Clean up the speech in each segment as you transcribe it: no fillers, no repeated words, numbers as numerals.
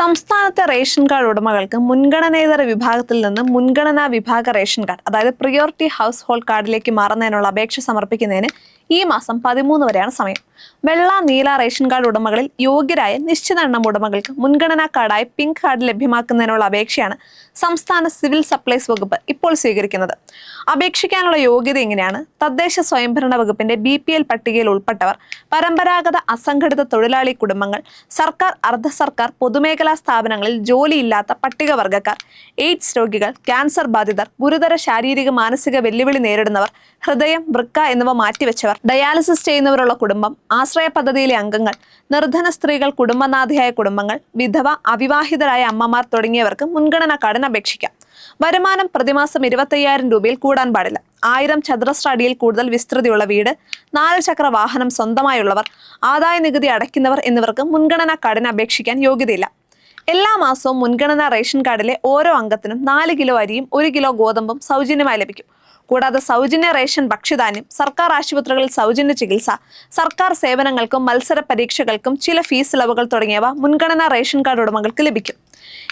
സംസ്ഥാനത്തെ ration card ഉടമകൾക്ക് മുൻഗണനേതര വിഭാഗത്തിൽ നിന്ന് മുൻഗണനാ വിഭാഗ റേഷൻ കാർഡ് അതായത് പ്രിയോറിറ്റി ഹൗസ് ഹോൾഡ് കാർഡിലേക്ക് മാറുന്നതിനുള്ള അപേക്ഷ സമർപ്പിക്കുന്നതിന് ഈ മാസം 13 വരെയാണ് സമയം. വെള്ള, നീല റേഷൻ കാർഡ് ഉടമകളിൽ യോഗ്യരായ നിശ്ചിത എണ്ണം ഉടമകൾക്ക് മുൻഗണനാ കാർഡായി പിങ്ക് കാർഡ് ലഭ്യമാക്കുന്നതിനുള്ള അപേക്ഷയാണ് സംസ്ഥാന സിവിൽ സപ്ലൈസ് വകുപ്പ് ഇപ്പോൾ സ്വീകരിക്കുന്നത്. അപേക്ഷിക്കാനുള്ള യോഗ്യത ഇങ്ങനെയാണ്: തദ്ദേശ സ്വയംഭരണ വകുപ്പിന്റെ BPL പട്ടികയിൽ ഉൾപ്പെട്ടവർ, പരമ്പരാഗത അസംഘടിത തൊഴിലാളി കുടുംബങ്ങൾ, സർക്കാർ, അർദ്ധ സർക്കാർ, പൊതുമേഖലാ സ്ഥാപനങ്ങളിൽ ജോലിയില്ലാത്ത പട്ടികവർഗ്ഗക്കാർ, എയ്ഡ്സ് രോഗികൾ, ക്യാൻസർ ബാധിതർ, ഗുരുതര ശാരീരിക മാനസിക വെല്ലുവിളി നേരിടുന്നവർ, ഹൃദയം, വൃക്ക എന്നിവ മാറ്റിവെച്ചവർ, ഡയാലിസിസ് ചെയ്യുന്നവരുള്ള കുടുംബം, ആശ്രയ പദ്ധതിയിലെ അംഗങ്ങൾ, നിർധന സ്ത്രീകൾ, കുടുംബനാഥിയായ കുടുംബങ്ങൾ, വിധവ, അവിവാഹിതരായ അമ്മമാർ തുടങ്ങിയവർക്ക് മുൻഗണനാ കാർഡിന് അപേക്ഷിക്കാം. വരുമാനം പ്രതിമാസം 25,000 രൂപയിൽ കൂടാൻ പാടില്ല. 1000 ചതുരശ്ര അടിയിൽ കൂടുതൽ വിസ്തൃതിയുള്ള വീട്, 4 ചക്ര വാഹനം സ്വന്തമായുള്ളവർ, ആദായ നികുതി അടയ്ക്കുന്നവർ എന്നിവർക്ക് മുൻഗണനാ കാർഡിന് അപേക്ഷിക്കാൻ യോഗ്യതയില്ല. എല്ലാ മാസവും മുൻഗണനാ റേഷൻ കാർഡിലെ ഓരോ അംഗത്തിനും 4 കിലോ അരിയും 1 കിലോ ഗോതമ്പും സൗജന്യമായി ലഭിക്കും. കൂടാതെ സൗജന്യ റേഷൻ ഭക്ഷ്യധാന്യം, സർക്കാർ ആശുപത്രികളിൽ സൗജന്യ ചികിത്സ, സർക്കാർ സേവനങ്ങൾക്കും മത്സര പരീക്ഷകൾക്കും ചില ഫീസ് ഇളവുകൾ തുടങ്ങിയവ മുൻഗണനാ റേഷൻ കാർഡ് ഉടമകൾക്ക് ലഭിക്കും.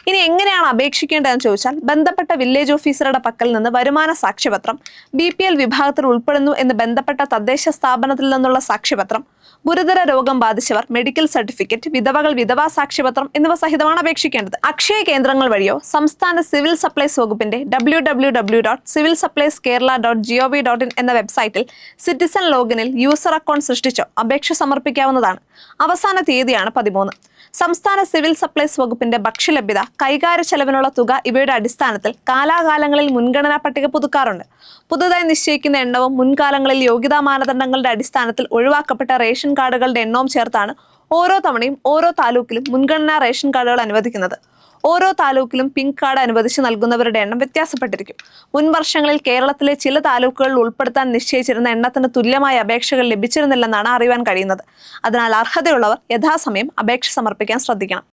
ഇനി എങ്ങനെയാണ് അപേക്ഷിക്കേണ്ടതെന്ന് ചോദിച്ചാൽ, ബന്ധപ്പെട്ട വില്ലേജ് ഓഫീസറുടെ പക്കൽ നിന്ന് വരുമാന സാക്ഷ്യപത്രം, BPL വിഭാഗത്തിൽ ഉൾപ്പെടുന്നു എന്ന് ബന്ധപ്പെട്ട തദ്ദേശ സ്ഥാപനത്തിൽ നിന്നുള്ള സാക്ഷ്യപത്രം, ഗുരുതര രോഗം ബാധിച്ചവർ, മെഡിക്കൽ സർട്ടിഫിക്കറ്റ്, വിധവകൾ വിധവാ സാക്ഷ്യപത്രം എന്നിവ സഹിതമാണ് അപേക്ഷിക്കേണ്ടത്. അക്ഷയ കേന്ദ്രങ്ങൾ വഴിയോ സംസ്ഥാന സിവിൽ സപ്ലൈസ് വകുപ്പിന്റെ www.civilsupplieskerala.gov.in എന്ന വെബ്സൈറ്റിൽ സിറ്റിസൺ ലോഗിനിൽ യൂസർ അക്കൗണ്ട് സൃഷ്ടിച്ചോ അപേക്ഷ സമർപ്പിക്കാവുന്നതാണ്. അവസാന തീയതിയാണ് 13. സംസ്ഥാന സിവിൽ സപ്ലൈസ് വകുപ്പിന്റെ ഭക്ഷ്യലഭ്യത, കൈകാര്യ ചെലവിനുള്ള തുക ഇവയുടെ അടിസ്ഥാനത്തിൽ കാലാകാലങ്ങളിൽ മുൻഗണനാ പട്ടിക പുതുക്കാറുണ്ട്. പുതുതായി നിശ്ചയിക്കുന്ന എണ്ണവും മുൻകാലങ്ങളിൽ യോഗ്യതാ മാനദണ്ഡങ്ങളുടെ അടിസ്ഥാനത്തിൽ ഒഴിവാക്കപ്പെട്ട റേഷൻ കാർഡുകളുടെ എണ്ണവും ചേർത്താണ് ഓരോ തവണയും ഓരോ താലൂക്കിലും മുൻഗണനാ റേഷൻ കാർഡുകൾ അനുവദിക്കുന്നത്. ഓരോ താലൂക്കിലും പിങ്ക് കാർഡ് അനുവദിച്ച് നൽകുന്നവരുടെ എണ്ണം വ്യത്യാസപ്പെട്ടിരിക്കും. മുൻ വർഷങ്ങളിൽ കേരളത്തിലെ ചില താലൂക്കുകളിൽ ഉൾപ്പെടുത്താൻ നിശ്ചയിച്ചിരുന്ന എണ്ണത്തിന് തുല്യമായ അപേക്ഷകൾ ലഭിച്ചിരുന്നില്ലെന്നാണ് അറിയാൻ കഴിയുന്നത്. അതിനാൽ അർഹതയുള്ളവർ യഥാസമയം അപേക്ഷ സമർപ്പിക്കാൻ ശ്രദ്ധിക്കണം.